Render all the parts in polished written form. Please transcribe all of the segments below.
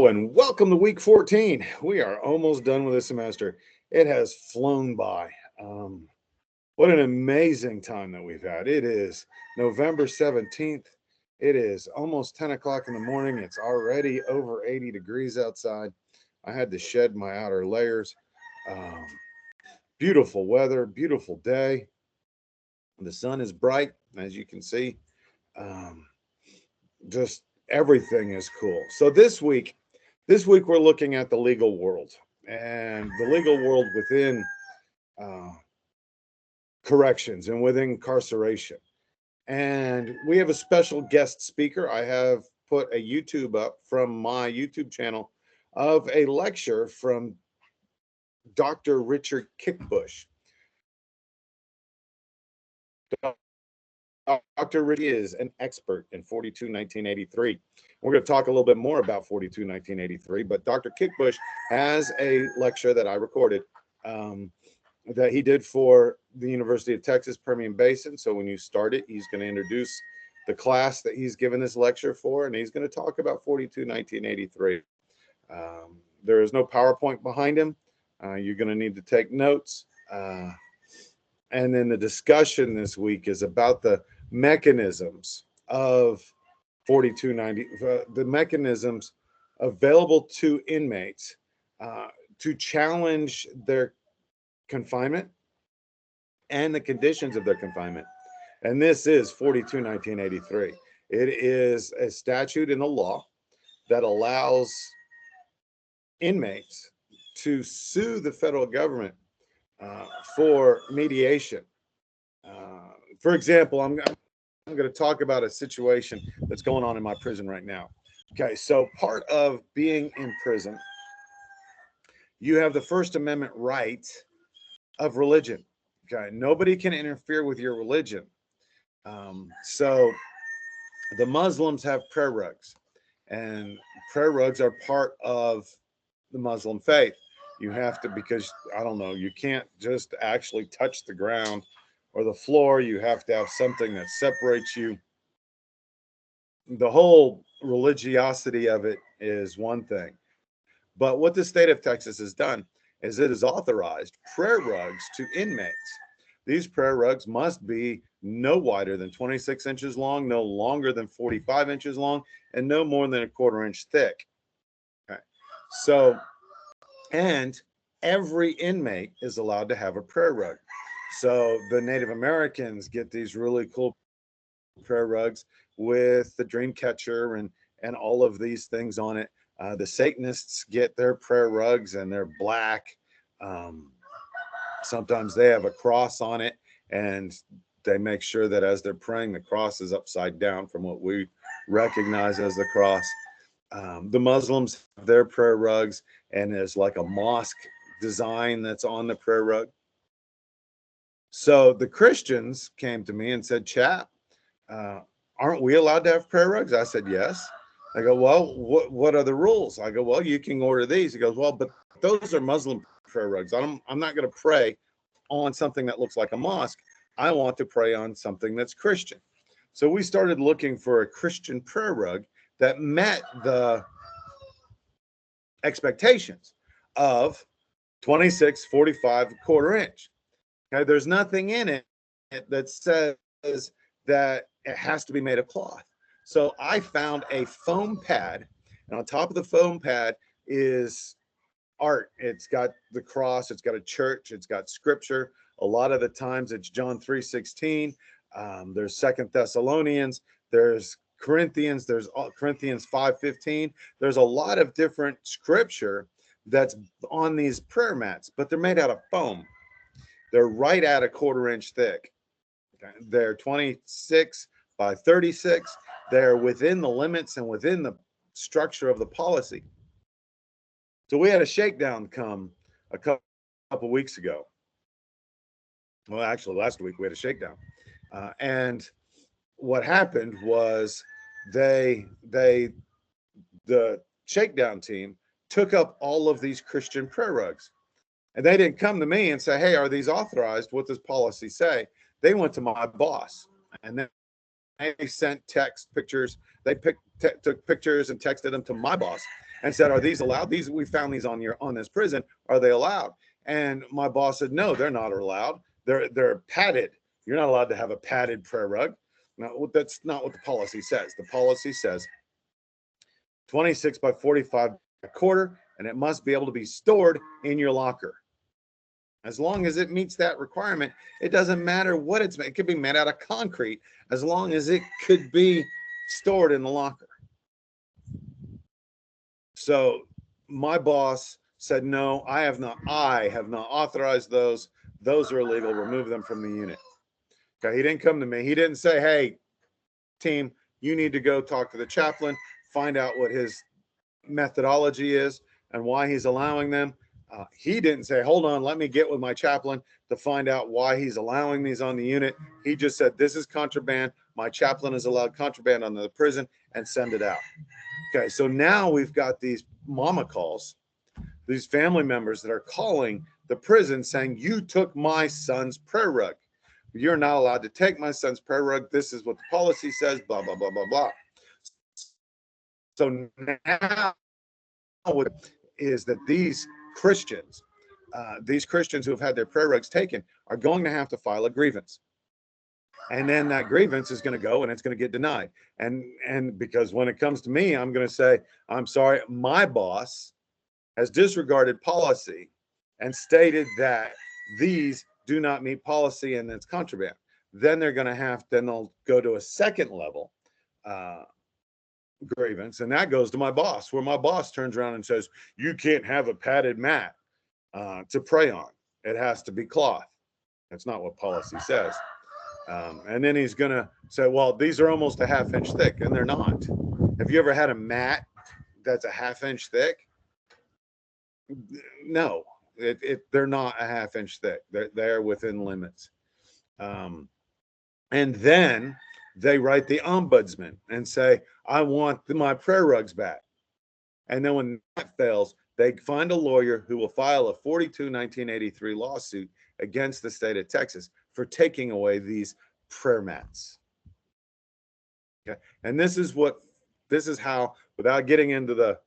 And welcome to week 14. We are almost done with the semester. It has flown by. What an amazing time that we've had. It is November 17th. It is almost 10 o'clock in the morning. It's already over 80 degrees outside. I had to shed my outer layers. Um, Beautiful weather, beautiful day. The sun is bright, as you can see. Um, just everything is cool. So this week we're looking at the legal world and the legal world within uh, corrections and within incarceration. And we have a special guest speaker. I have put a YouTube up from my YouTube channel of a lecture from Dr. Richard Kickbush. Dr. Richie is an expert in 42 1983. We're going to talk a little bit more about 42 1983, but Dr. Kickbush has a lecture that I recorded um, that he did for the University of Texas Permian Basin. So when you start it, he's going to introduce the class that he's given this lecture for, and he's going to talk about 42 1983. There is no PowerPoint behind him. You're going to need to take notes. And then the discussion this week is about the mechanisms of 4290, the mechanisms available to inmates to challenge their confinement and the conditions of their confinement. And this is 42 1983. It is a statute in the law that allows inmates to sue the federal government for mediation. For example, I'm going to talk about a situation that's going on in my prison right now. Okay, so part of being in prison, you have the First Amendment right of religion. Okay, nobody can interfere with your religion. So the Muslims have prayer rugs, and prayer rugs are part of the Muslim faith. You have to, because I don't know, you can't just actually touch the ground or the floor. You have to have something that separates you. The whole religiosity of it is one thing. But what the state of Texas has done is it has authorized prayer rugs to inmates. These prayer rugs must be no wider than 26 inches long, no longer than 45 inches long, and no more than a quarter inch thick. Okay. So, and every inmate is allowed to have a prayer rug. So the Native Americans get these really cool prayer rugs with the dream catcher and all of these things on it. The Satanists get their prayer rugs and they're black. Sometimes they have a cross on it, and they make sure that as they're praying, the cross is upside down from what we recognize as the cross. The Muslims have their prayer rugs, and there's like a mosque design that's on the prayer rug. So the Christians came to me and said, "Chap, aren't we allowed to have prayer rugs?" I said, "Yes." I go, "Well, what are the rules?" I go, "Well, you can order these." He goes, "Well, but those are Muslim prayer rugs. I'm not going to pray on something that looks like a mosque. I want to pray on something that's Christian." So we started looking for a Christian prayer rug that met the expectations of 26, 45, quarter inch. Okay, there's nothing in it that says that it has to be made of cloth. So I found a foam pad, and on top of the foam pad is art. It's got the cross, it's got a church, it's got scripture. A lot of the times it's John 3:16. There's Second Thessalonians, there's Corinthians, there's Corinthians 5:15. There's a lot of different scripture that's on these prayer mats, but they're made out of foam. They're right at a quarter inch thick. Okay? They're 26 by 36. They're within the limits and within the structure of the policy. So we had a shakedown come a couple weeks ago. Well, actually, last week we had a shakedown, and what happened was the shakedown team took up all of these Christian prayer rugs, and they didn't come to me and say, "Hey, are these authorized? What does policy say?" They went to my boss, and then they sent text pictures. They took pictures and texted them to my boss. and said, "Are these allowed? These we found these on this prison. Are they allowed?" And my boss said, "No, they're not allowed. They're padded. You're not allowed to have a padded prayer rug." No, that's not what the policy says. The policy says 26 by 45 a quarter, and it must be able to be stored in your locker. As long as it meets that requirement, it doesn't matter what it's made. It could be made out of concrete, as long as it could be stored in the locker. So my boss said, "No, I have not authorized those. Those are illegal. Remove them from the unit." Okay, he didn't come to me. He didn't say, "Hey, team, you need to go talk to the chaplain, find out what his methodology is and why he's allowing them." He didn't say, "Hold on, let me get with my chaplain to find out why he's allowing these on the unit." He just said, "This is contraband. My chaplain has allowed contraband on the prison," and send it out. Okay, so now we've got these mama calls, these family members that are calling the prison saying, "You took my son's prayer rug. You're not allowed to take my son's prayer rug. This is what the policy says, blah, blah, blah, blah, blah." So now what is that these Christians who have had their prayer rugs taken are going to have to file a grievance. And then that grievance is going to go and it's going to get denied. And because when it comes to me, I'm going to say, "I'm sorry, my boss has disregarded policy and stated that these do not meet policy and it's contraband." Then they're going to then they'll go to a second level grievance, and that goes to my boss, where my boss turns around and says, "You can't have a padded mat to pray on. It has to be cloth." That's not what policy says. And then he's going to say, "Well, these are almost a half-inch thick," and they're not. Have you ever had a mat that's a half-inch thick? No, they're not a half-inch thick. They're within limits. And then they write the ombudsman and say, "I want my prayer rugs back." And then when that fails, they find a lawyer who will file a 42/1983 lawsuit against the state of Texas for taking away these prayer mats. Okay, and this is how, without getting into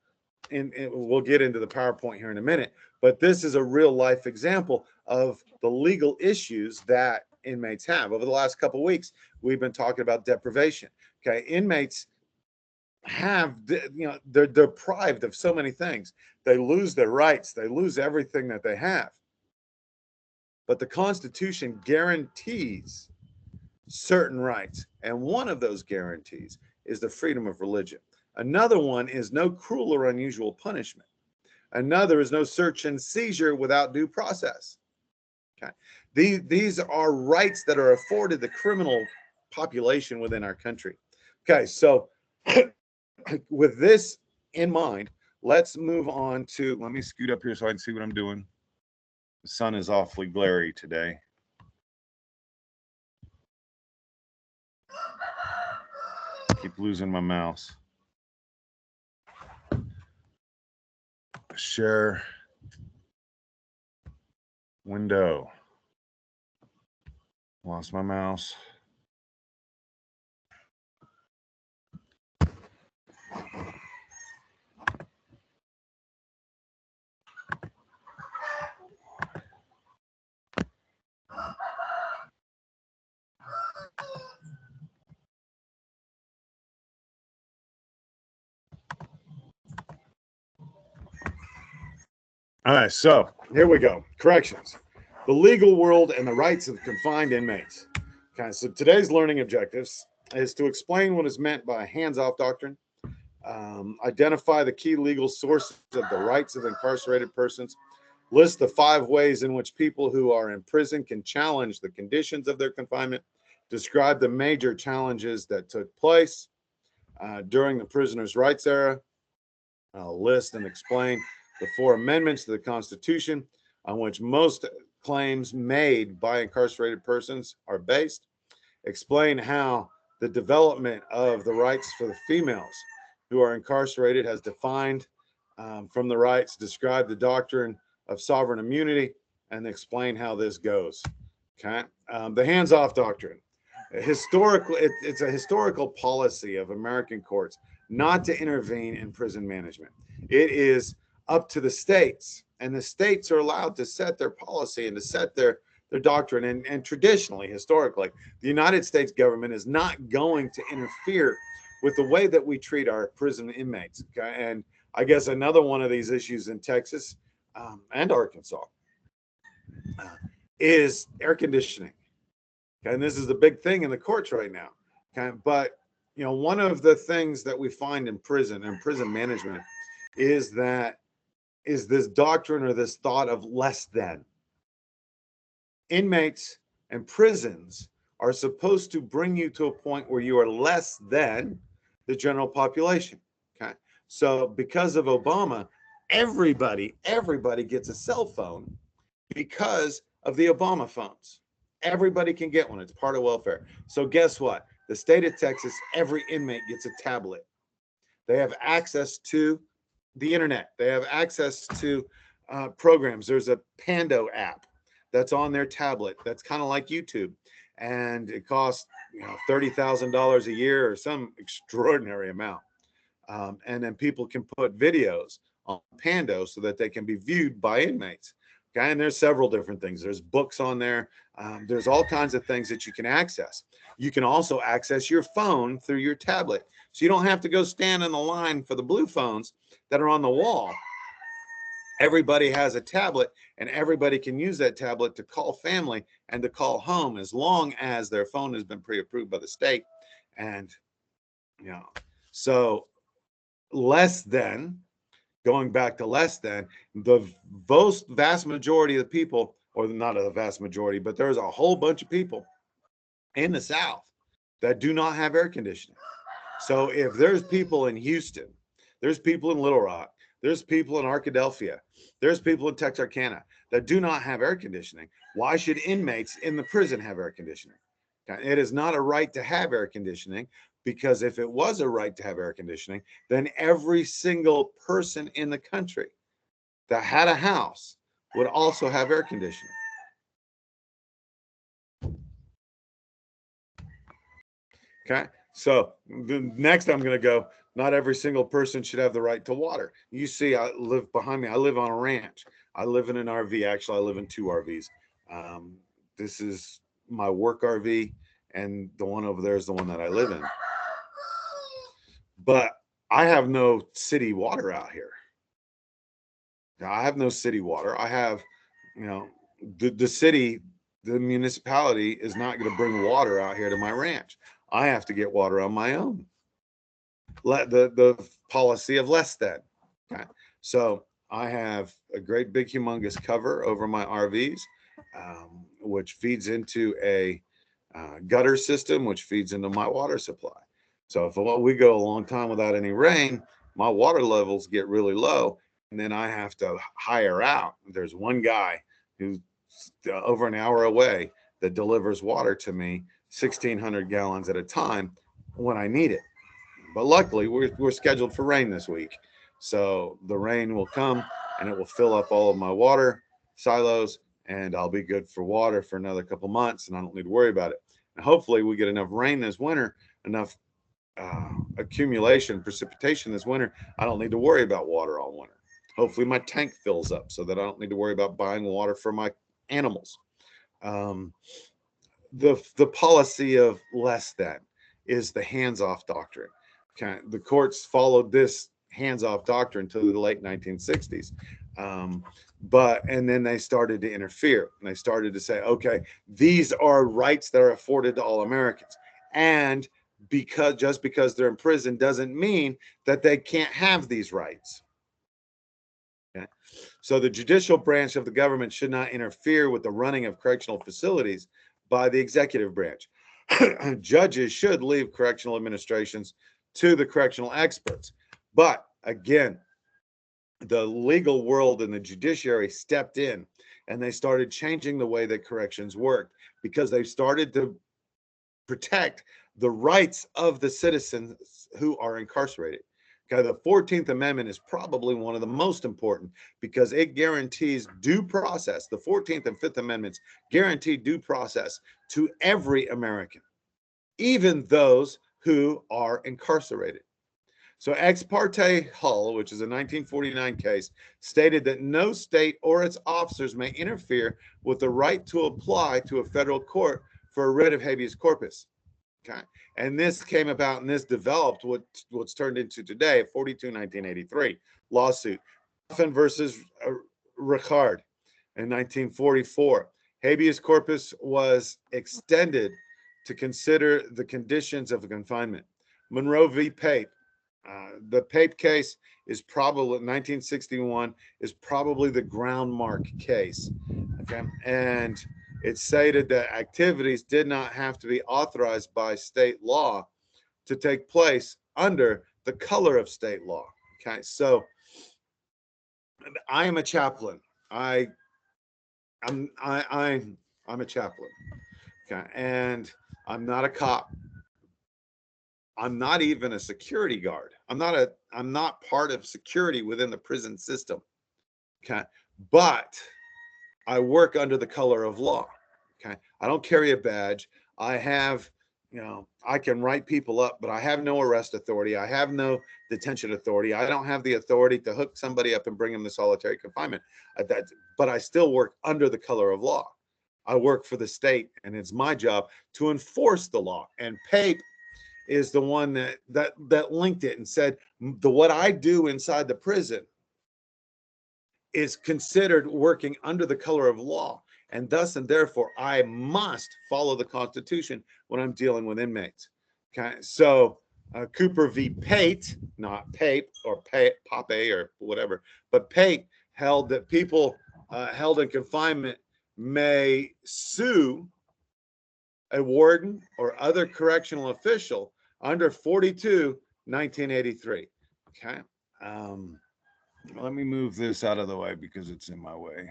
we'll get into the PowerPoint here in a minute, but this is a real life example of the legal issues that inmates have. Over the last couple of weeks, we've been talking about deprivation. Okay, inmates they're deprived of so many things. They lose their rights. They lose everything that they have. But the Constitution guarantees certain rights, and one of those guarantees is the freedom of religion. Another one is no cruel or unusual punishment. Another is no search and seizure without due process. Okay, these are rights that are afforded the criminal population within our country. Okay, so with this in mind, let's move on to, let me scoot up here so I can see what I'm doing. The sun is awfully glary today. Keep losing my mouse. Share window. Lost my mouse. All right, so here we go. Corrections. The legal world and the rights of confined inmates. Okay, so today's learning objectives is to explain what is meant by hands-off doctrine, identify the key legal sources of the rights of incarcerated persons, list the 5 ways in which people who are in prison can challenge the conditions of their confinement, describe the major challenges that took place during the prisoners' rights era, list and explain the 4 amendments to the Constitution on which most claims made by incarcerated persons are based, explain how the development of the rights for the females who are incarcerated has defined from the rights, describe the doctrine of sovereign immunity, and explain how this goes. Okay, the hands-off doctrine. Historically, it's a historical policy of American courts not to intervene in prison management. It is up to the states, and the states are allowed to set their policy and to set their doctrine. And traditionally, historically, the United States government is not going to interfere with the way that we treat our prison inmates. Okay? And I guess another one of these issues in Texas and Arkansas is air conditioning. Okay? And this is the big thing in the courts right now. Okay? But you know, one of the things that we find in prison and prison management is this doctrine or this thought of less than. Inmates and prisons are supposed to bring you to a point where you are less than the general population. Okay. So because of Obama, everybody gets a cell phone because of the Obama phones. Everybody can get one. It's part of welfare. So guess what? The state of Texas, every inmate gets a tablet. They have access to the internet. They have access to programs. There's a Pando app that's on their tablet. That's kind of like YouTube, and it costs $30,000 a year or some extraordinary amount. And then people can put videos on Pando so that they can be viewed by inmates. Okay, and there's several different things. There's books on there. There's all kinds of things that you can access. You can also access your phone through your tablet. So you don't have to go stand in the line for the blue phones that are on the wall. Everybody has a tablet, and everybody can use that tablet to call family and to call home as long as their phone has been pre-approved by the state. And, so less than, going back to less than, the vast majority of the people, or not a vast majority, but there's a whole bunch of people in the South that do not have air conditioning. So if there's people in Houston, there's people in Little Rock, there's people in Arkadelphia, there's people in Texarkana that do not have air conditioning, why should inmates in the prison have air conditioning? It is not a right to have air conditioning, because if it was a right to have air conditioning, then every single person in the country that had a house would also have air conditioning. Okay, so the next I'm going to go, not every single person should have the right to water. You see, I live behind me. I live on a ranch. I live in an RV. Actually, I live in two RVs. This is my work RV, and the one over there is the one that I live in. But I have no city water out here. I have no city water. I have, the city, the municipality is not going to bring water out here to my ranch. I have to get water on my own. The policy of less than. Okay. So I have a great big humongous cover over my RVs, which feeds into a gutter system, which feeds into my water supply. So if we go a long time without any rain, my water levels get really low, and then I have to hire out. There's one guy who's over an hour away that delivers water to me, 1,600 gallons at a time when I need it. But luckily, we're scheduled for rain this week. So the rain will come and it will fill up all of my water silos, and I'll be good for water for another couple months, and I don't need to worry about it. And hopefully we get enough rain this winter, enough accumulation, precipitation this winter. I don't need to worry about water all winter. Hopefully my tank fills up so that I don't need to worry about buying water for my animals. The policy of less than is the hands-off doctrine. The courts followed this hands-off doctrine until the late 1960s. And then they started to interfere, and they started to say, okay, these are rights that are afforded to all Americans. And just because they're in prison doesn't mean that they can't have these rights. Okay. So the judicial branch of the government should not interfere with the running of correctional facilities by the executive branch. Judges should leave correctional administrations to the correctional experts. But again, the legal world and the judiciary stepped in, and they started changing the way that corrections worked, because they started to protect the rights of the citizens who are incarcerated. Okay, the 14th Amendment is probably one of the most important, because it guarantees due process. The 14th and 5th Amendments guarantee due process to every American, even those who are incarcerated. So Ex parte Hull, which is a 1949 case, stated that no state or its officers may interfere with the right to apply to a federal court for a writ of habeas corpus. Okay. And this came about and this developed what's turned into today, 1983 lawsuit. Coffin versus Ricard in 1944. Habeas corpus was extended to consider the conditions of confinement. Monroe v. Pape. The Pape case is probably 1961 is probably the groundmark case. Okay. And it stated that activities did not have to be authorized by state law to take place under the color of state law. Okay. So I am a chaplain. I'm a chaplain. Okay. And I'm not a cop. I'm not even a security guard. I'm not part of security within the prison system. Okay. But I work under the color of law. Okay. I don't carry a badge. I have, I can write people up, but I have no arrest authority. I have no detention authority. I don't have the authority to hook somebody up and bring them to solitary confinement. But I still work under the color of law. I work for the state, and it's my job to enforce the law. And Pape is the one that linked it and said what I do inside the prison is considered working under the color of law, and thus and therefore I must follow the Constitution when I'm dealing with inmates. Okay, so Cooper v. Pate, not Pape or Pape or whatever, but Pape held that people held in confinement may sue a warden or other correctional official under 1983. Okay. Let me move this out of the way because it's in my way.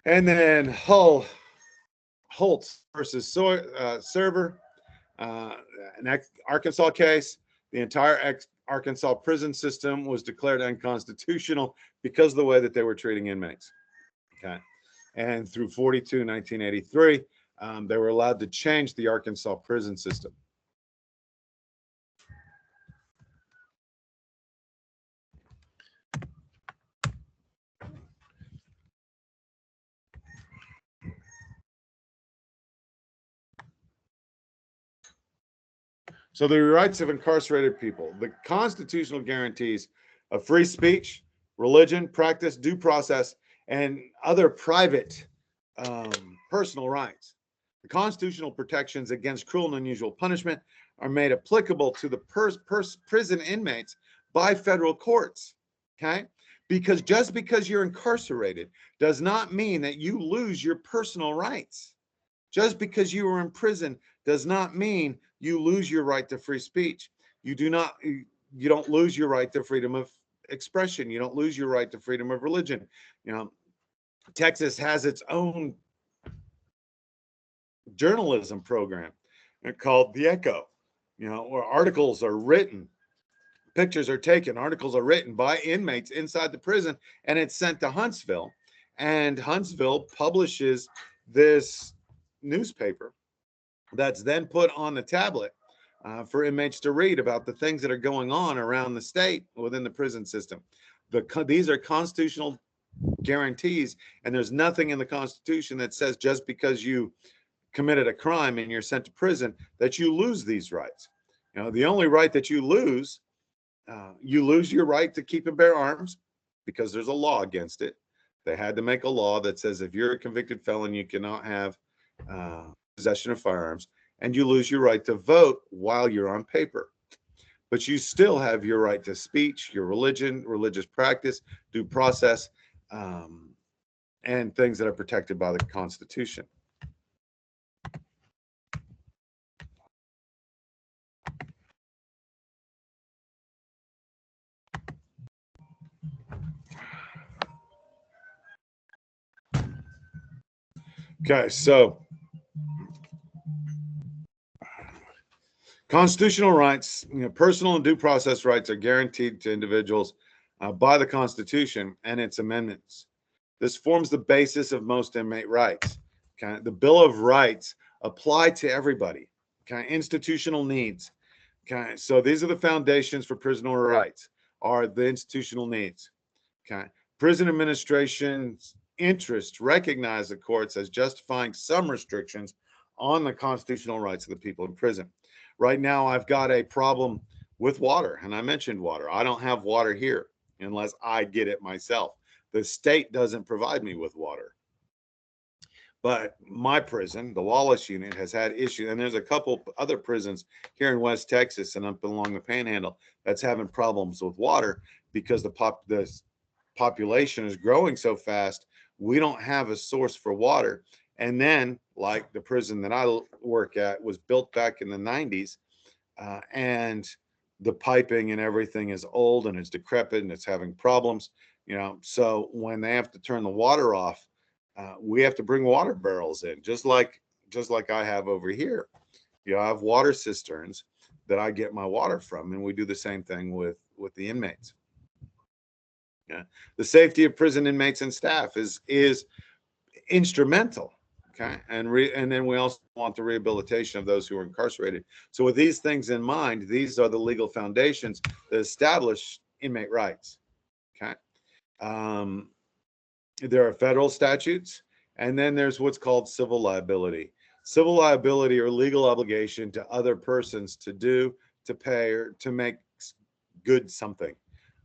And then Holtz versus Server, an Arkansas case. The entire Arkansas prison system was declared unconstitutional because of the way that they were treating inmates. Okay. And through 1983, they were allowed to change the Arkansas prison system. So the rights of incarcerated people, the constitutional guarantees of free speech, religion, practice, due process, and other private personal rights. The constitutional protections against cruel and unusual punishment are made applicable to the prison inmates by federal courts. Okay? Because just because you're incarcerated does not mean that you lose your personal rights. Just because you are in prison does not mean you lose your right to free speech. You don't lose your right to freedom of expression. You don't lose your right to freedom of religion. Texas has its own journalism program called The Echo, where articles are written, pictures are taken, articles are written by inmates inside the prison, and it's sent to Huntsville. And Huntsville publishes this newspaper that's then put on the tablet for inmates to read about the things that are going on around the state within the prison system. These are constitutional guarantees, and there's nothing in the Constitution that says just because you committed a crime and you're sent to prison that you lose these rights. The only right that you lose your right to keep and bear arms because there's a law against it. They had to make a law that says if you're a convicted felon, you cannot have possession of firearms, and you lose your right to vote while you're on paper. But you still have your right to speech, your religion, religious practice, due process, and things that are protected by the Constitution. Okay, so constitutional rights, personal and due process rights are guaranteed to individuals by the Constitution and its amendments. This forms the basis of most inmate rights. Okay? The Bill of Rights apply to everybody. Okay? Institutional needs. Okay? So these are the foundations for prisoner rights, are the institutional needs. Okay? Prison administration's interests recognize the courts as justifying some restrictions on the constitutional rights of the people in prison. Right now, I've got a problem with water, and I mentioned water. I don't have water here unless I get it myself. The state doesn't provide me with water. But my prison, the Wallace unit, has had issues, and there's a couple other prisons here in West Texas and up along the Panhandle that's having problems with water because the population is growing so fast. We don't have a source for water. And then, like the prison that I work at was built back in the 90s, and the piping and everything is old and it's decrepit and it's having problems. So when they have to turn the water off, we have to bring water barrels in, just like I have over here. I have water cisterns that I get my water from, and we do the same thing with the inmates. Yeah. The safety of prison inmates and staff is instrumental. Okay, and then we also want the rehabilitation of those who are incarcerated. So with these things in mind, these are the legal foundations that establish inmate rights. Okay. There are federal statutes, and then there's what's called civil liability. Civil liability or legal obligation to other persons to do, to pay, or to make good something.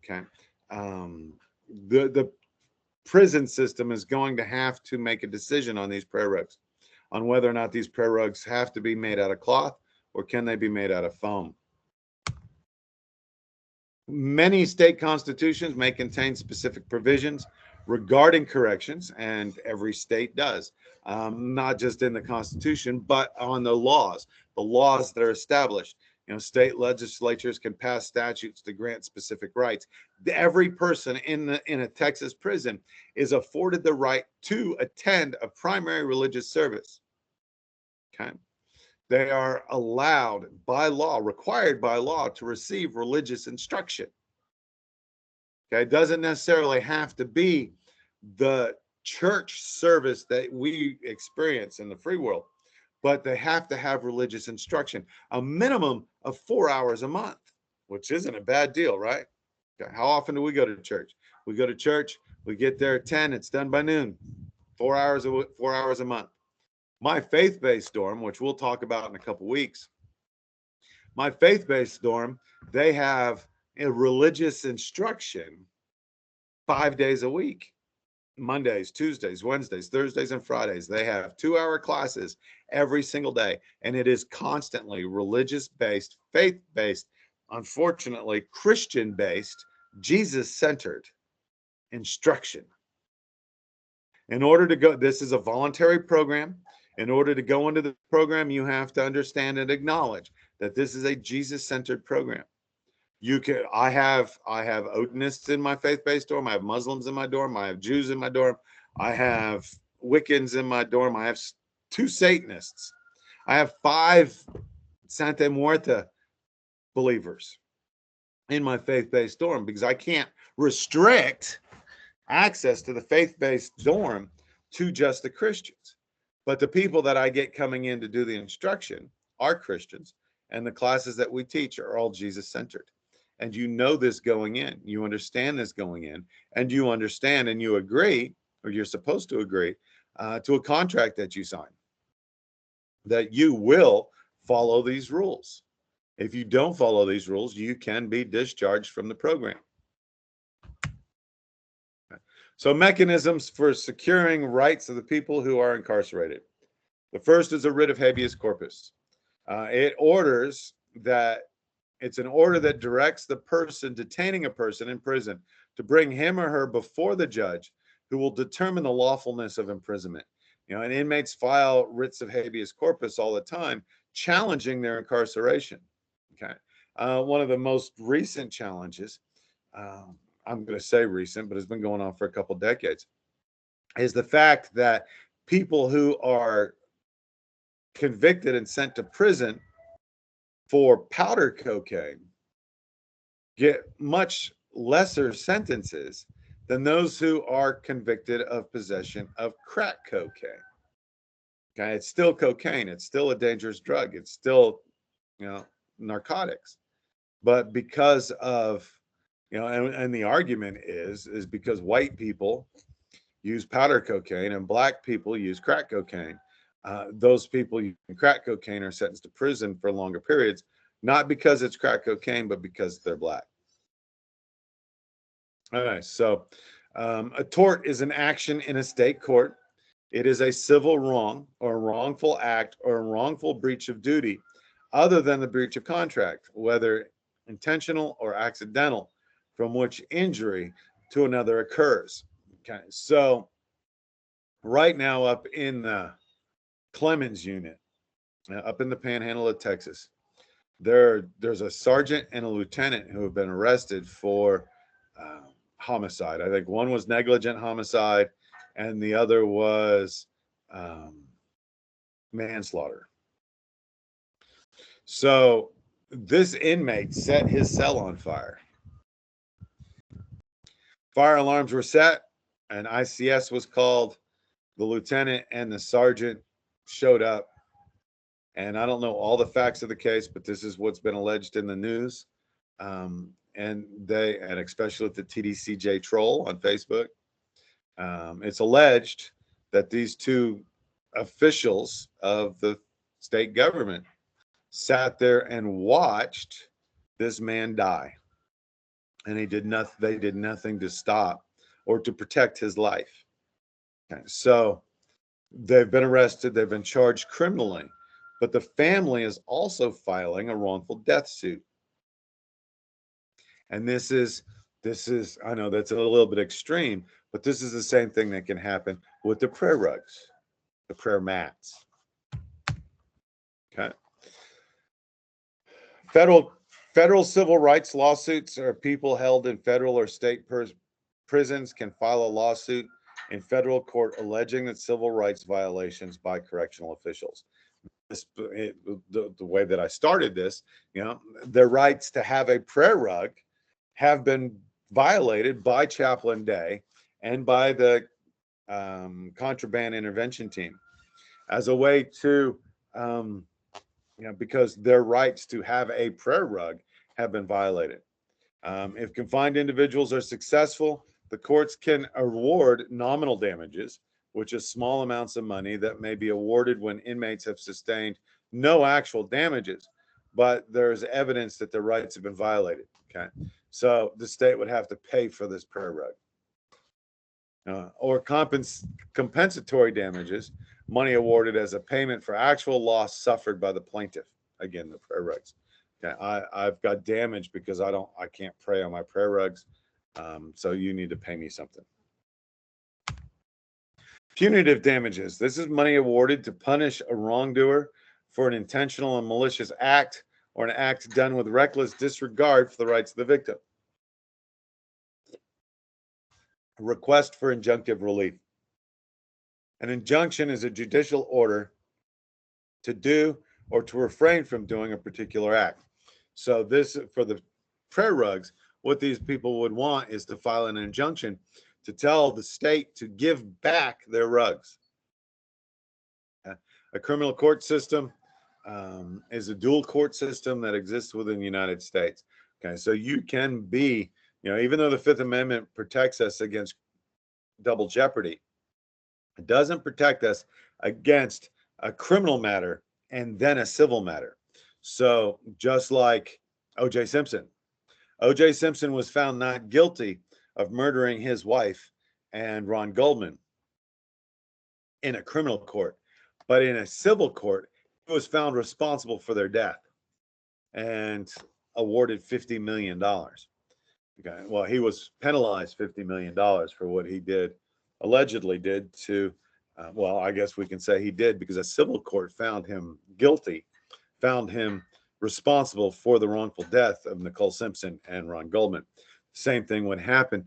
Okay. The prison system is going to have to make a decision on these prayer rugs, on whether or not these prayer rugs have to be made out of cloth or can they be made out of foam. Many state constitutions may contain specific provisions regarding corrections, and every state does, not just in the Constitution, but on the laws that are established. State legislatures can pass statutes to grant specific rights. Every person in a Texas prison is afforded the right to attend a primary religious service. Okay. They are allowed by law, required by law, to receive religious instruction. Okay, it doesn't necessarily have to be the church service that we experience in the free world, but they have to have religious instruction, a minimum of 4 hours a month, which isn't a bad deal, right? Okay, how often do we go to church? We go to church, we get there at 10, it's done by noon, 4 hours a month. My faith-based dorm, which we'll talk about in a couple weeks, my faith-based dorm, they have a religious instruction 5 days a week. Mondays, Tuesdays, Wednesdays, Thursdays, and Fridays. They have 2-hour classes every single day, and it is constantly religious-based, faith-based, unfortunately Christian-based, Jesus-centered instruction. In order to go, this is a voluntary program. In order to go into the program, you have to understand and acknowledge that this is a Jesus-centered program. I have Odinists in my faith-based dorm. I have Muslims in my dorm. I have Jews in my dorm. I have Wiccans in my dorm. I have 2 Satanists. I have 5 Santa Muerta believers in my faith-based dorm, because I can't restrict access to the faith-based dorm to just the Christians. But the people that I get coming in to do the instruction are Christians, and the classes that we teach are all Jesus-centered. And you know this going in, you understand this going in, and you understand and you agree, or you're supposed to agree, to a contract that you sign, that you will follow these rules. If you don't follow these rules, you can be discharged from the program. So mechanisms for securing rights of the people who are incarcerated. The first is a writ of habeas corpus. It's an order that directs the person detaining a person in prison to bring him or her before the judge, who will determine the lawfulness of imprisonment. And inmates file writs of habeas corpus all the time, challenging their incarceration. Okay. One of the most recent challenges, I'm going to say recent, but it's been going on for a couple decades, is the fact that people who are convicted and sent to prison for powder cocaine get much lesser sentences than those who are convicted of possession of crack cocaine. Okay, it's still cocaine. It's still a dangerous drug. It's still, narcotics. But because of, and the argument is because white people use powder cocaine and black people use crack cocaine. Those people using crack cocaine are sentenced to prison for longer periods, not because it's crack cocaine, but because they're black. All right, so a tort is an action in a state court. It is a civil wrong or a wrongful act or a wrongful breach of duty other than the breach of contract, whether intentional or accidental, from which injury to another occurs. Okay, so right now up in the Clemens unit, up in the panhandle of Texas, there's a sergeant and a lieutenant who have been arrested for homicide. I think one was negligent homicide and the other was manslaughter. So this inmate set his cell on fire. Fire alarms were set, and ICS was called. The lieutenant and the sergeant showed up. And I don't know all the facts of the case, but this is what's been alleged in the news. And especially with the TDCJ troll on Facebook, it's alleged that these two officials of the state government sat there and watched this man die. And they did nothing to stop or to protect his life. Okay, so they've been arrested, they've been charged criminally, but the family is also filing a wrongful death suit. And this is, I know that's a little bit extreme, but this is the same thing that can happen with the prayer rugs, the prayer mats. Okay. Federal civil rights lawsuits are people held in federal or state prisons can file a lawsuit in federal court alleging that civil rights violations by correctional officials. The way that I started this, their rights to have a prayer rug have been violated by Chaplain Day and by the contraband intervention team as a way to, because their rights to have a prayer rug have been violated. If confined individuals are successful, the courts can award nominal damages, which is small amounts of money that may be awarded when inmates have sustained no actual damages, but there's evidence that their rights have been violated. Okay, so the state would have to pay for this prayer rug. Or compensatory damages, money awarded as a payment for actual loss suffered by the plaintiff. Again, the prayer rugs. Okay, I've got damage because I can't pray on my prayer rugs. So you need to pay me something. Punitive damages. This is money awarded to punish a wrongdoer for an intentional and malicious act or an act done with reckless disregard for the rights of the victim. A request for injunctive relief. An injunction is a judicial order to do or to refrain from doing a particular act. So this, for the prayer rugs, what these people would want is to file an injunction to tell the state to give back their rugs. A criminal court system is a dual court system that exists within the United States. Okay, so you can be, even though the Fifth Amendment protects us against double jeopardy, it doesn't protect us against a criminal matter and then a civil matter. So just like O.J. Simpson. O.J. Simpson was found not guilty of murdering his wife and Ron Goldman in a criminal court, but in a civil court, he was found responsible for their death and awarded $50 million. Okay, well, he was penalized $50 million for what he allegedly did to, well, I guess we can say he did because a civil court found him guilty, found him responsible for the wrongful death of Nicole Simpson and Ron Goldman. Same thing would happen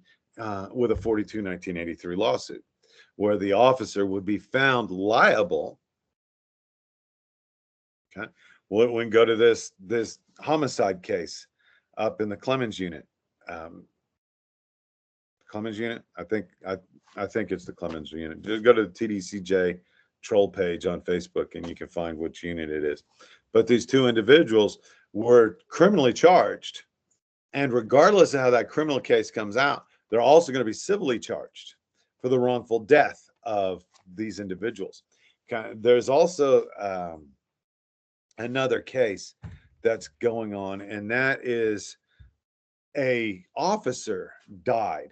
with a 42-1983 lawsuit, where the officer would be found liable. Okay, we can go to this homicide case up in the Clemens unit. Clemens unit. I think it's the Clemens unit. Just go to the TDCJ troll page on Facebook and you can find which unit it is. But these two individuals were criminally charged, and regardless of how that criminal case comes out, they're also going to be civilly charged for the wrongful death of these individuals. There's also another case that's going on, and that is a officer died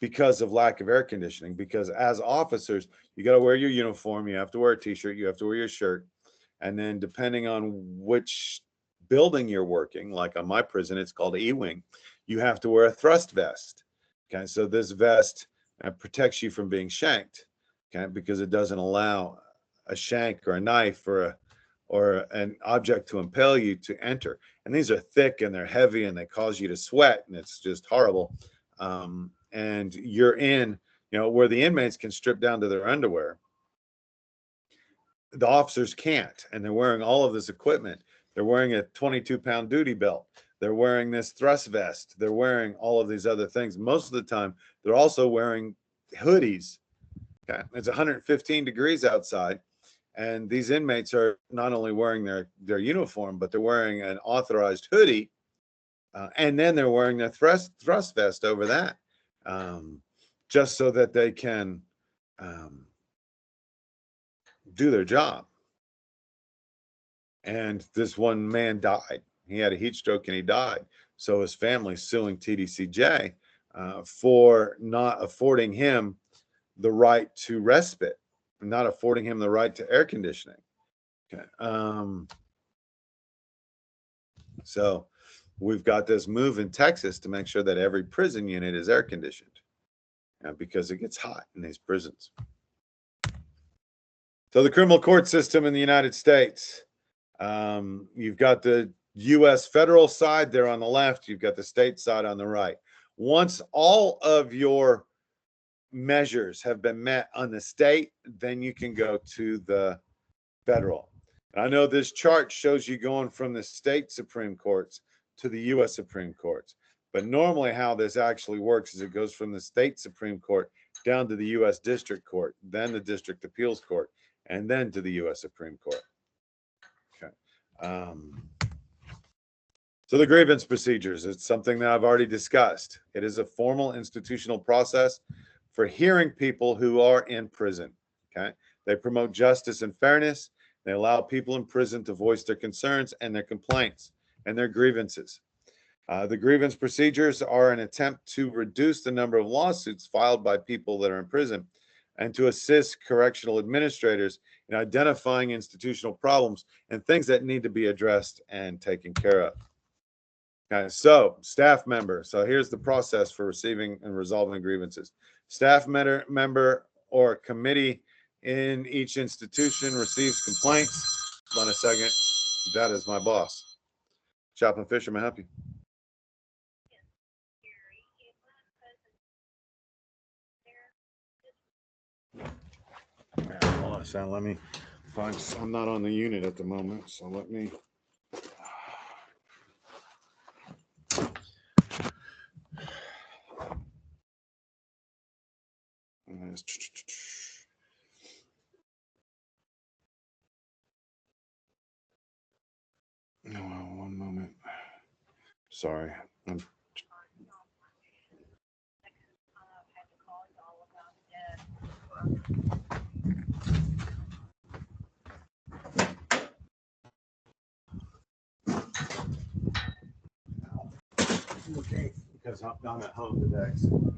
because of lack of air conditioning. Because as officers, you got to wear your uniform, you have to wear a t-shirt, you have to wear your shirt, and then depending on which building you're working, like on my prison, it's called E-wing, you have to wear a thrust vest. Okay, so this vest protects you from being shanked, okay, because it doesn't allow a shank or a knife or an object to impale you to enter. And these are thick and they're heavy and they cause you to sweat, and it's just horrible. And you're in, where the inmates can strip down to their underwear, the officers can't, and they're wearing all of this equipment. They're wearing a 22-pound duty belt. They're wearing this thrust vest. They're wearing all of these other things. Most of the time, they're also wearing hoodies. Okay, it's 115 degrees outside, and these inmates are not only wearing their uniform, but they're wearing an authorized hoodie, and then they're wearing their thrust vest over that, just so that they can do their job. And this one man died. He had a heat stroke and he died. So his family's suing TDCJ for not affording him the right to respite, not affording him the right to air conditioning. Okay. So we've got this move in Texas to make sure that every prison unit is air conditioned, because it gets hot in these prisons. So the criminal court system in the United States, you've got the U.S. federal side there on the left. You've got the state side on the right. Once all of your measures have been met on the state, then you can go to the federal. And I know this chart shows you going from the state Supreme Courts to the U.S. Supreme Courts. But normally how this actually works is it goes from the state Supreme Court down to the U.S. District Court, then the District Appeals Court, and then to the U.S. Supreme Court. Okay. So the grievance procedures, it's something that I've already discussed. It is a formal institutional process for hearing people who are in prison. Okay. They promote justice and fairness. They allow people in prison to voice their concerns and their complaints and their grievances. The grievance procedures are an attempt to reduce the number of lawsuits filed by people that are in prison and to assist correctional administrators in identifying institutional problems and things that need to be addressed and taken care of. Okay, so staff member. So here's the process for receiving and resolving grievances. Staff member or committee in each institution receives complaints. Hold on a second. That is my boss. Chaplain Fisher, may I help you? Hold on a second. Let me find. I'm not on the unit at the moment, so let me. No, one moment. Sorry. Okay, because I'm at home today. So.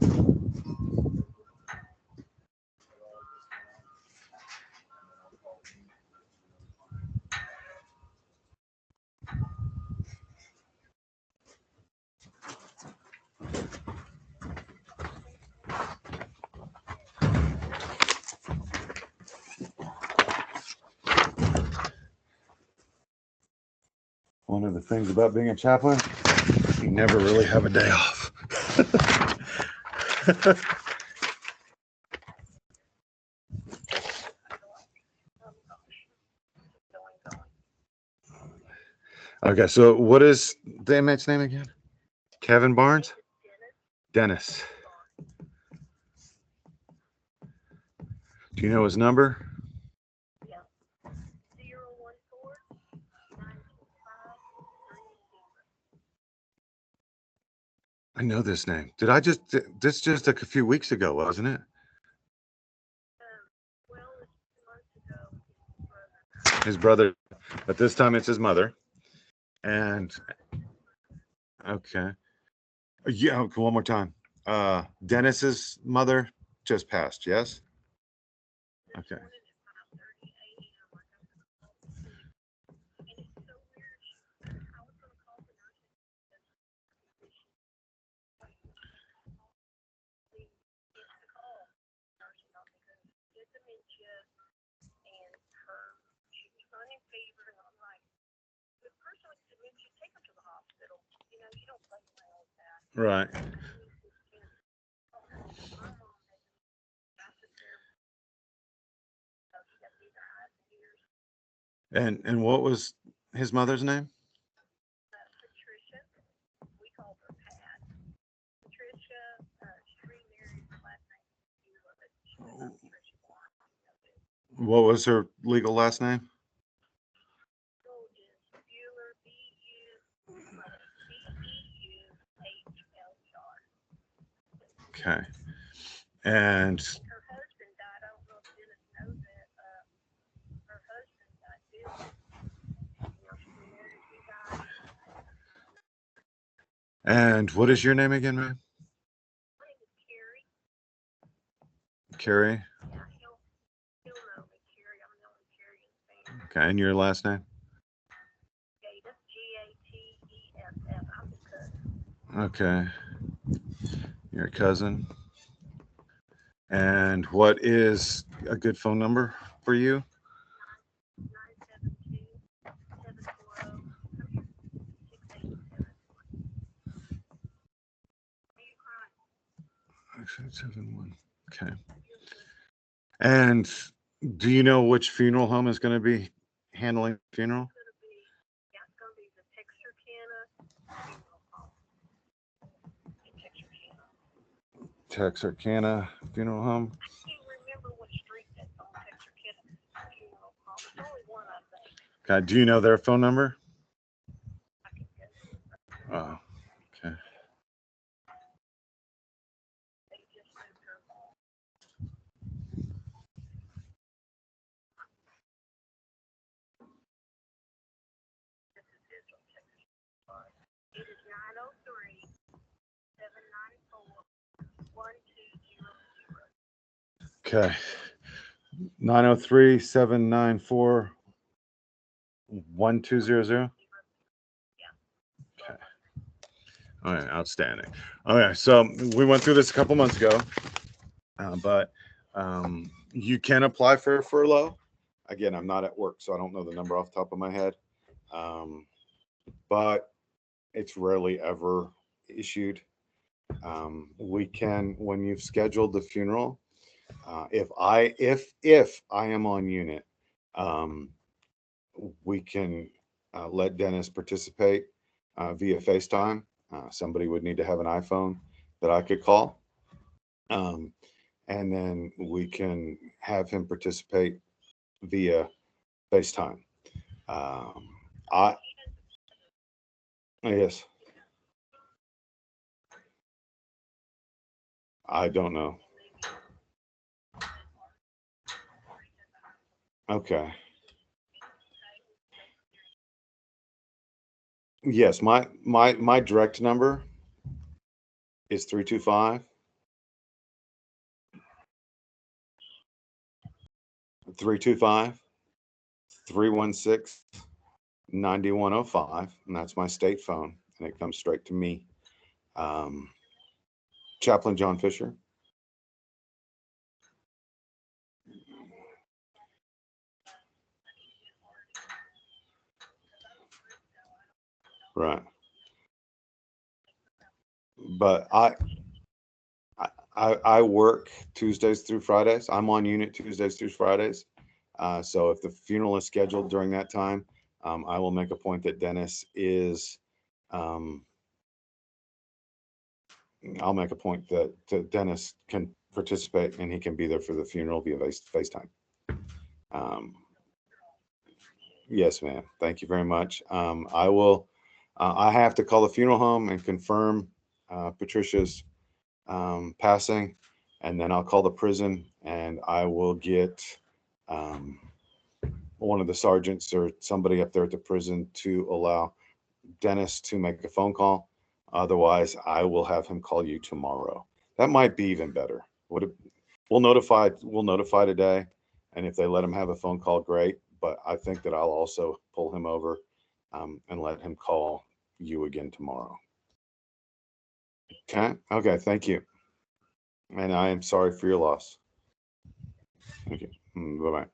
One of the things about being a chaplain, you never really have a day off. Okay, so what is the inmate's name again? Kevin Barnes? Dennis. Do you know his number? Yeah. 014-925-380. I know this name. Did I just this just a few weeks ago, wasn't it? Well, it's 2 months ago, His brother, but this time it's his mother. And okay. Yeah, okay, one more time. Dennis's mother just passed, yes? Okay. morning at 5:30 a.m. And it's so weird. I was going to call the nursing because she had dementia and she was running fever, and I'm like, the person with dementia, take her to the hospital. You know, you don't play around with that. Right. My mom had massive therapy. She got neither eyes and ears. And what was his mother's name? Patricia, we called her Pat. Patricia, she remarried. Her last name is Bueller, but she was not Patricia Warren. What was her legal last name? Is Bueller, Beuhler. Okay. And Her husband died. I don't know if Dennis knows that. Her husband died too. You know, she remarried. He died. and what is your name again, ma'am? My name is Carrie. Carrie. Yeah, he'll know me, Carrie. I'm the only Carrie in the family. Okay, and your last name? Gateff, Gateff. I'm his cousin. Okay. Your cousin. And what is a good phone number for you? 972-740-6871. Okay. And do you know which funeral home is going to be handling the funeral? It's going to be the Texarkana Funeral Home in Texarkana. Texarkana Funeral Home. I can't remember what street that's on Texarkana Funeral Home. It's only one, I think. Okay. Do you know their phone number? I can guess. Oh, okay. They just moved her home. This is his on Texarkana. It is 903-794-1200. Okay. 903-794-1200. Okay. All right, outstanding. Okay, so we went through this a couple months ago, but you can apply for a furlough. Again, I'm not at work, so I don't know the number off the top of my head, but it's rarely ever issued. We can, when you've scheduled the funeral, if I am on unit, we can let Dennis participate via FaceTime. Somebody would need to have an iPhone that I could call, and then we can have him participate via FaceTime. I yes, I don't know. Okay. Yes, my direct number is 325 325 316 9105, and that's my state phone, and it comes straight to me. Chaplain John Fisher. Right. But I work Tuesdays through Fridays. I'm on unit Tuesdays through Fridays. So if the funeral is scheduled during that time, I will make a point that Dennis is. I'll make a point that Dennis can participate, and he can be there for the funeral via FaceTime. Yes, ma'am. Thank you very much. I will. I have to call the funeral home and confirm Patricia's passing, and then I'll call the prison, and I will get one of the sergeants or somebody up there at the prison to allow Dennis to make a phone call. Otherwise, I will have him call you tomorrow. That might be even better. We'll notify today, and if they let him have a phone call, great. But I think that I'll also pull him over and let him call you again tomorrow. Okay. Okay. Thank you. And I am sorry for your loss. Thank you. Bye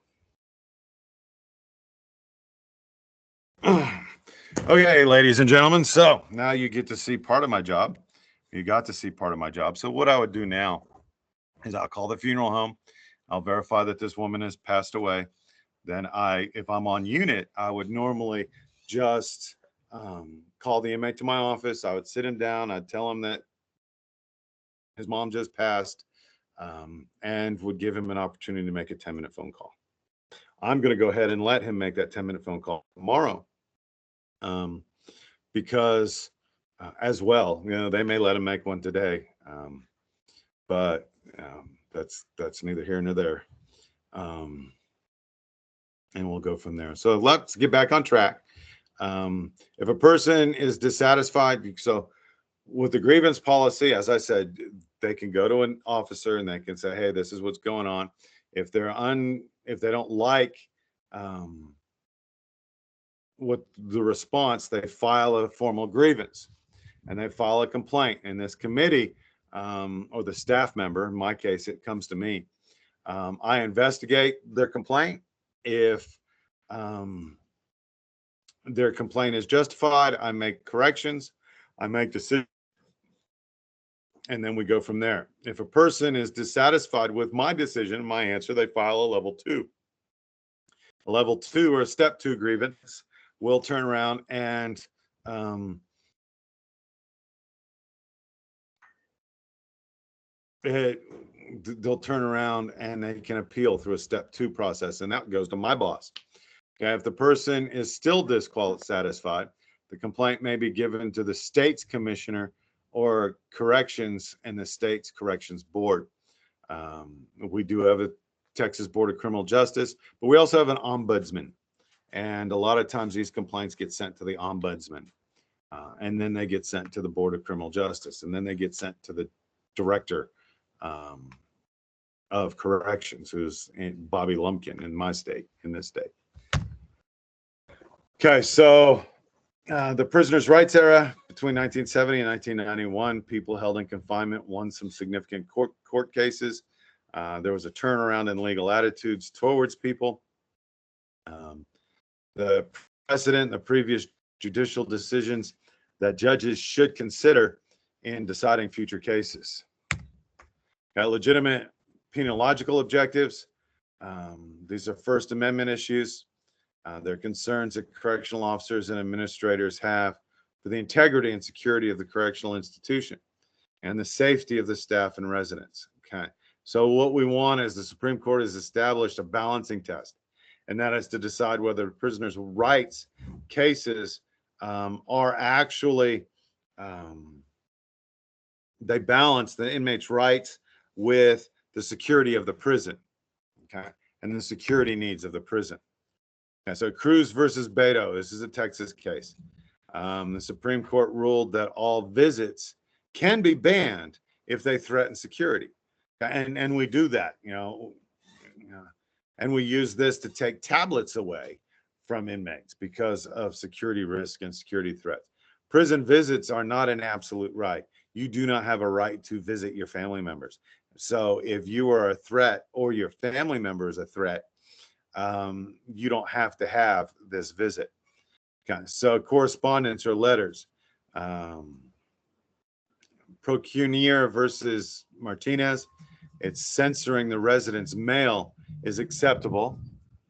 bye. Okay, ladies and gentlemen. So now you get to see part of my job. You got to see part of my job. So what I would do now is I'll call the funeral home. I'll verify that this woman has passed away. Then if I'm on unit, I would normally just call the inmate to my office. I would sit him down. I'd tell him that his mom just passed, and would give him an opportunity to make a 10-minute phone call. I'm going to go ahead and let him make that 10-minute phone call tomorrow, because as well, they may let him make one today, but that's neither here nor there. And we'll go from there. So let's get back on track. If a person is dissatisfied, so with the grievance policy, as I said, they can go to an officer and they can say, hey, this is what's going on. If they don't like what the response, they file a formal grievance and they file a complaint. And this committee, or the staff member, in my case, it comes to me. I investigate their complaint. If their complaint is justified, I make corrections, I make decisions, and then we go from there. If a person is dissatisfied with my decision, my answer, they file a level 2. A level 2 or a step 2 grievance will turn around and they'll turn around and they can appeal through a step 2 process, and that goes to my boss. Okay, if the person is still dissatisfied, the complaint may be given to the state's commissioner or corrections and the state's corrections board. We do have a Texas Board of Criminal Justice, but we also have an ombudsman. And a lot of times these complaints get sent to the ombudsman, and then they get sent to the Board of Criminal Justice, and then they get sent to the director of corrections, who's Bobby Lumpkin in this state. Okay, so the prisoners' rights era between 1970 and 1991, people held in confinement won some significant court cases. There was a turnaround in legal attitudes towards people. The precedent, the previous judicial decisions that judges should consider in deciding future cases. Got legitimate penological objectives. These are First Amendment issues. They're concerns that correctional officers and administrators have for the integrity and security of the correctional institution and the safety of the staff and residents. Okay. So what we want is the Supreme Court has established a balancing test, and that is to decide whether prisoners' rights cases are actually, they balance the inmates' rights with the security of the prison, okay, and the security needs of the prison. Okay, so Cruz versus Beto, this is a Texas case. The Supreme Court ruled that all visits can be banned if they threaten security. And we do that, and we use this to take tablets away from inmates because of security risk and security threats. Prison visits are not an absolute right. You do not have a right to visit your family members. So if you are a threat or your family member is a threat, you don't have to have this visit. Okay. So correspondence or letters. Procunier versus Martinez. It's censoring the resident's mail is acceptable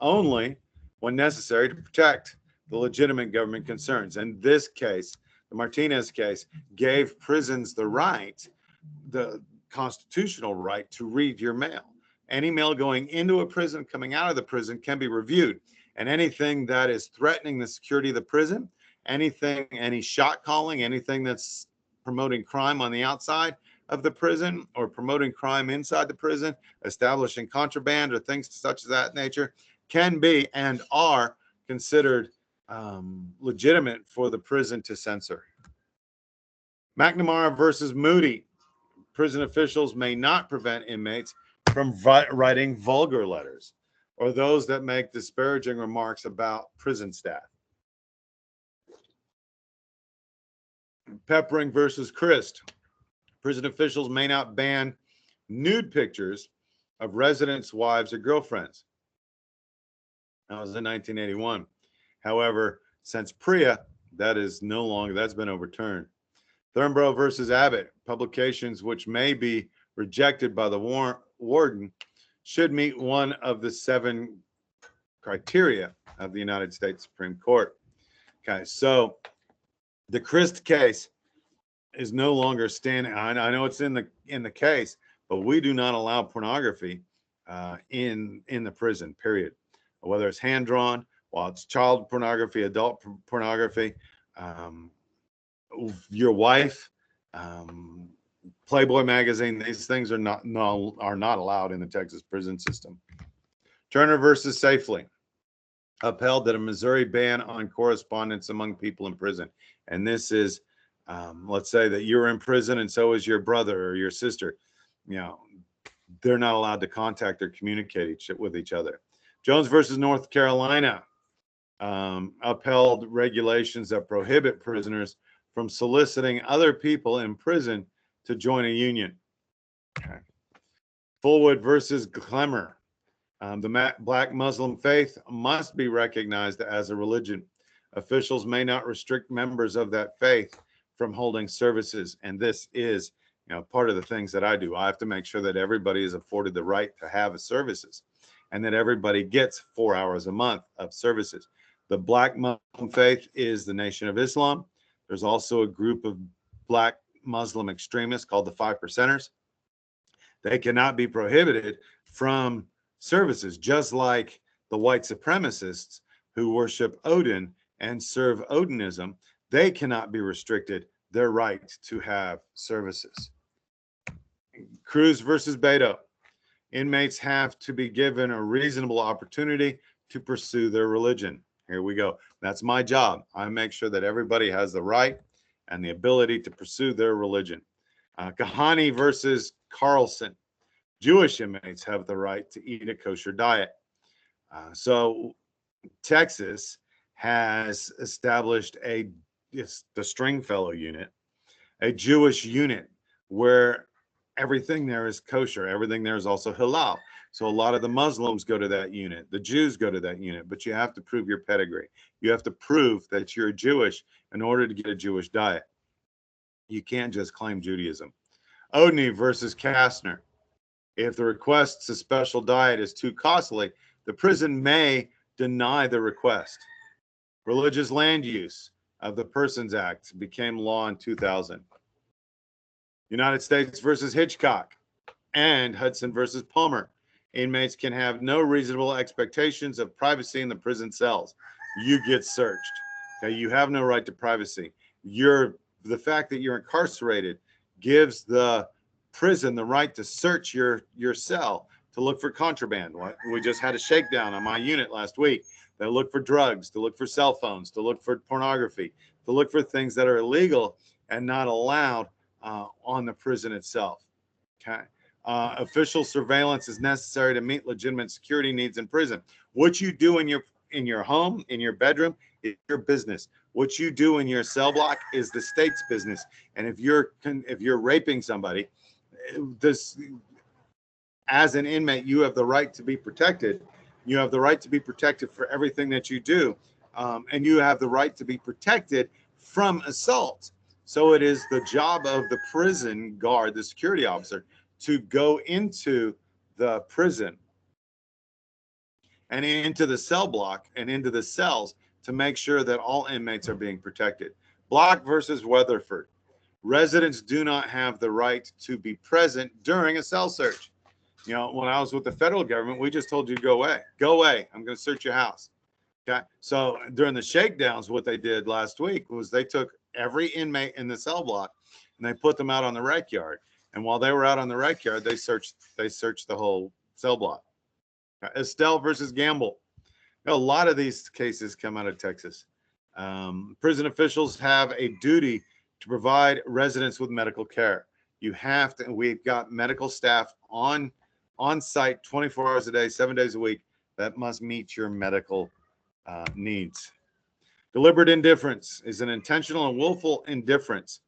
only when necessary to protect the legitimate government concerns. And this case, the Martinez case, gave prisons the right, the constitutional right to read your mail. Any mail going into a prison, coming out of the prison can be reviewed. And anything that is threatening the security of the prison, any shot calling, anything that's promoting crime on the outside of the prison or promoting crime inside the prison, establishing contraband or things such as that nature, can be and are considered legitimate for the prison to censor. McNamara versus Moody. Prison officials may not prevent inmates from writing vulgar letters or those that make disparaging remarks about prison staff. Peppering versus Christ. Prison officials may not ban nude pictures of residents' wives or girlfriends. That was in 1981. However, since PREA, that's been overturned. Thurnborough versus Abbott. Publications which may be rejected by the warden should meet one of the 7 criteria of the United States Supreme Court. Okay, so the Christ case is no longer standing. I know it's in the case, but we do not allow pornography in the prison, period. Whether it's hand drawn, while it's child pornography, adult pornography, your wife, Playboy magazine, these things are not allowed in the Texas prison system. Turner versus Safely upheld that a Missouri ban on correspondence among people in prison. And this is, let's say that you're in prison and so is your brother or your sister. They're not allowed to contact or communicate with each other. Jones versus North Carolina upheld regulations that prohibit prisoners from soliciting other people in prison to join a union. Okay. Fullwood versus Clemmer. The Black Muslim faith must be recognized as a religion. Officials may not restrict members of that faith from holding services. And this is, part of the things that I do. I have to make sure that everybody is afforded the right to have services and that everybody gets 4 hours a month of services. The Black Muslim faith is the Nation of Islam. There's also a group of Black Muslim extremists called the 5 Percenters. They cannot be prohibited from services, just like the white supremacists who worship Odin and serve Odinism. They cannot be restricted their right to have services. Cruz versus Beto. Inmates have to be given a reasonable opportunity to pursue their religion. Here we go. That's my job. I make sure that everybody has the right and the ability to pursue their religion. Kahani versus Carlson. Jewish inmates have the right to eat a kosher diet. So Texas has established the Stringfellow unit, a Jewish unit where everything there is kosher. Everything there is also halal. So a lot of the Muslims go to that unit. The Jews go to that unit, but you have to prove your pedigree. You have to prove that you're Jewish in order to get a Jewish diet. You can't just claim Judaism. Odney versus Kastner. If the request's a special diet is too costly, the prison may deny the request. Religious land use of the Persons Act became law in 2000. United States versus Hitchcock and Hudson versus Palmer. Inmates can have no reasonable expectations of privacy in the prison cells. You get searched. Okay, you have no right to privacy. The fact that you're incarcerated gives the prison the right to search your cell to look for contraband. We just had a shakedown on my unit last week. They look for drugs, to look for cell phones, to look for pornography, to look for things that are illegal and not allowed on the prison itself. Okay. Official surveillance is necessary to meet legitimate security needs in prison. What you do in your home, in your bedroom, is your business. What you do in your cell block is the state's business. And if you're raping somebody, as an inmate, you have the right to be protected. You have the right to be protected for everything that you do, and you have the right to be protected from assault. So it is the job of the prison guard, the security officer, to go into the prison and into the cell block and into the cells to make sure that all inmates are being protected. Block versus Weatherford. Residents do not have the right to be present during a cell search. You know, when I was with the federal government, we just told you to go away. Go away. I'm going to search your house. Okay. So during the shakedowns, what they did last week was they took every inmate in the cell block and they put them out on the rec yard. And while they were out on the rec yard, they searched the whole cell block. Estelle versus Gamble. A lot of these cases come out of Texas. Prison officials have a duty to provide residents with medical care. You have to. We've got medical staff on site 24 hours a day, 7 days a week that must meet your medical needs. Deliberate indifference is an intentional and willful indifference.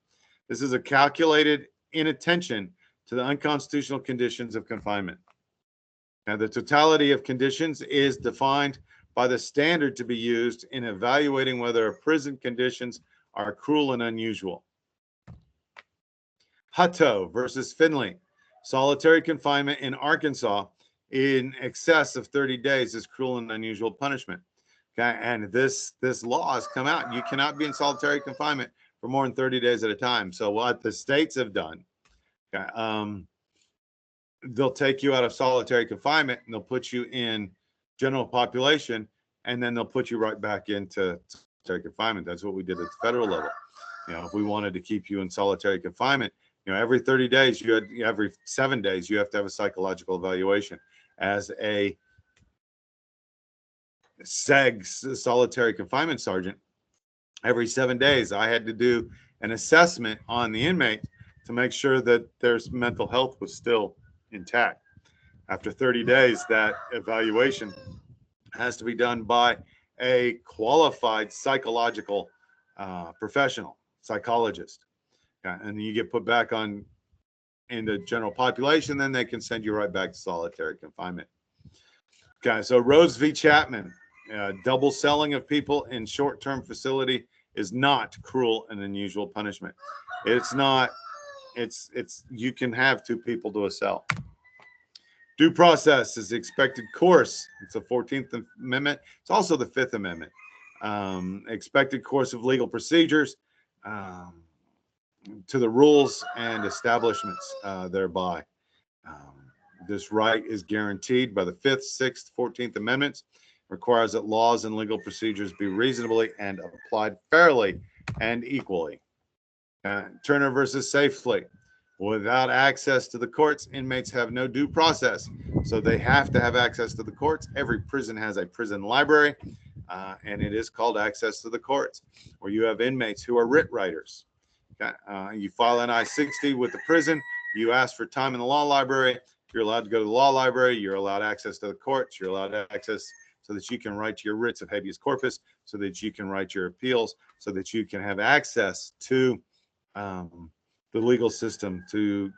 This is a calculated inattention to the unconstitutional conditions of confinement. Now, the totality of conditions is defined by the standard to be used in evaluating whether prison conditions are cruel and unusual. Hutto versus Finley. Solitary confinement in Arkansas in excess of 30 days is cruel and unusual punishment. Okay, and this law has come out. You cannot be in solitary confinement for more than 30 days at a time. So what the states have done, okay, they'll take you out of solitary confinement and they'll put you in general population, and then they'll put you right back into solitary confinement. That's what we did at the federal level. You know, if we wanted to keep you in solitary confinement, you know, every 30 days, every 7 days, you have to have a psychological evaluation. As a SEGS, solitary confinement sergeant, every 7 days, I had to do an assessment on the inmate to make sure that their mental health was still intact. After 30 days, that evaluation has to be done by a qualified psychological professional, psychologist. And you get put back on in the general population, then they can send you right back to solitary confinement. Okay, so Rhodes v. Chapman, double selling of people in short-term facility is not cruel and unusual punishment. It's not. It's you can have two people to a cell. Due process is the expected course. It's the 14th Amendment. It's also the 5th Amendment. Expected course of legal procedures to the rules and establishments thereby. This right is guaranteed by the 5th, 6th, 14th Amendments. Requires that laws and legal procedures be reasonably and applied fairly and equally. Turner versus Safely. Without access to the courts, inmates have no due process. So they have to have access to the courts. Every prison has a prison library, and it is called access to the courts, where you have inmates who are writ writers. You file an I-60 with the prison. You ask for time in the law library. You're allowed to go to the law library. You're allowed access to the courts. You're allowed access so that you can write your writs of habeas corpus, so that you can write your appeals, so that you can have access to the legal system to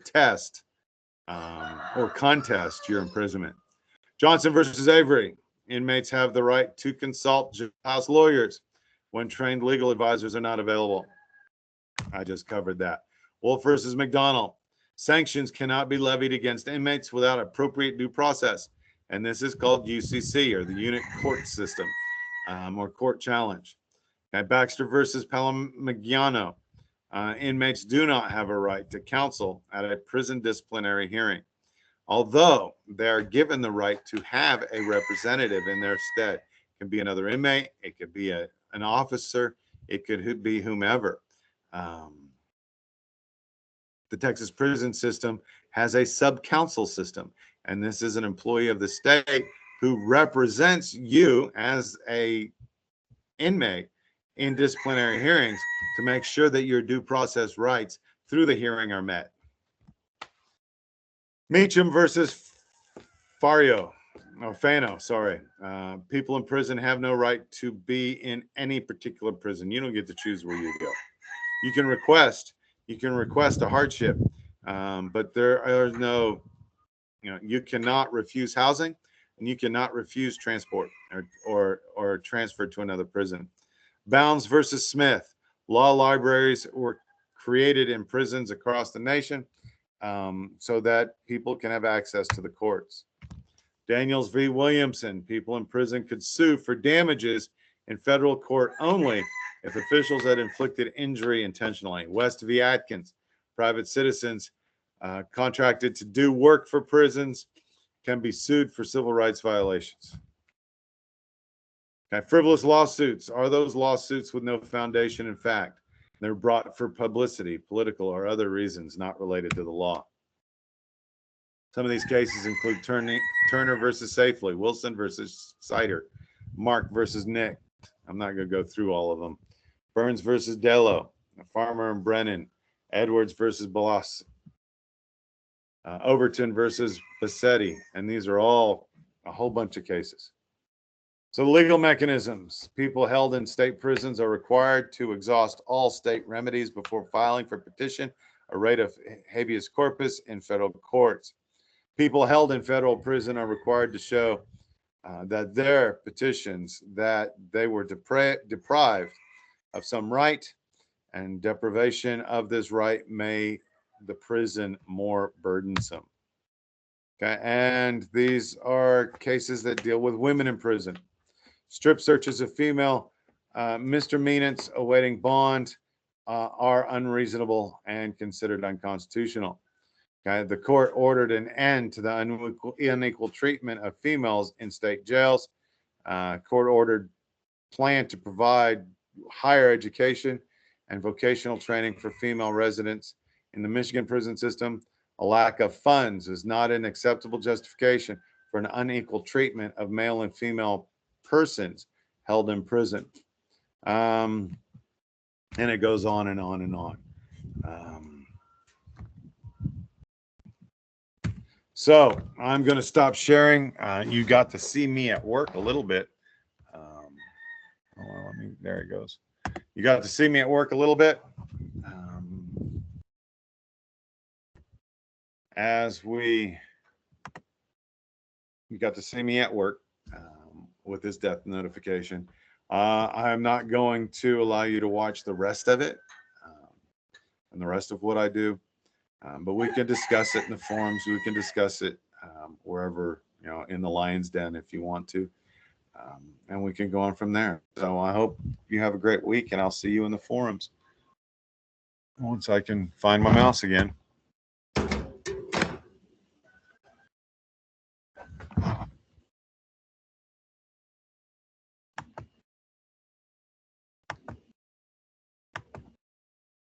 test or contest your imprisonment. Johnson versus Avery. Inmates have the right to consult house lawyers when trained legal advisors are not available. I just covered that. Wolf versus McDonald. Sanctions cannot be levied against inmates without appropriate due process. And this is called UCC, or the unit court system, or court challenge. At Baxter versus Palomaggiano, inmates do not have a right to counsel at a prison disciplinary hearing, although they are given the right to have a representative in their stead. It can be another inmate, it could be an officer, it could be whomever. The Texas prison system has a sub-counsel system, and this is an employee of the state who represents you as a inmate in disciplinary hearings to make sure that your due process rights through the hearing are met. Meacham versus Fano. People in prison have no right to be in any particular prison. You don't get to choose where you go. You can request a hardship, but there are no, you cannot refuse housing, and you cannot refuse transport or transfer to another prison. Bounds versus Smith. Law libraries were created in prisons across the nation so that people can have access to the courts. Daniels v. Williamson. People in prison could sue for damages in federal court only if officials had inflicted injury intentionally. West v. Atkins, private citizens contracted to do work for prisons can be sued for civil rights violations. Okay, frivolous lawsuits are those lawsuits with no foundation in fact. They're brought for publicity, political, or other reasons not related to the law. Some of these cases include Turner versus Safely, Wilson versus Sider, Mark versus Nick. I'm not going to go through all of them. Burns versus Dello, Farmer and Brennan, Edwards versus Balas, Overton versus Bassetti, and these are all a whole bunch of cases. So legal mechanisms. People held in state prisons are required to exhaust all state remedies before filing for petition, a right of habeas corpus in federal courts. People held in federal prison are required to show that their petitions that they were deprived of some right, and deprivation of this right made the prison more burdensome. Okay, and these are cases that deal with women in prison. Strip searches of female misdemeanants awaiting bond are unreasonable and considered unconstitutional. Okay, the court ordered an end to the unequal treatment of females in state jails. Court ordered plan to provide higher education and vocational training for female residents in the Michigan prison system. A lack of funds is not an acceptable justification for an unequal treatment of male and female persons held in prison. And it goes on and on and on. So I'm going to stop sharing. You got to see me at work a little bit. There it goes. You got to see me at work a little bit. You got to see me at work with this death notification. I'm not going to allow you to watch the rest of it and the rest of what I do, but we can discuss it in the forums. We can discuss it wherever, in the Lion's Den if you want to, and we can go on from there. So I hope you have a great week, and I'll see you in the forums once I can find my mouse again.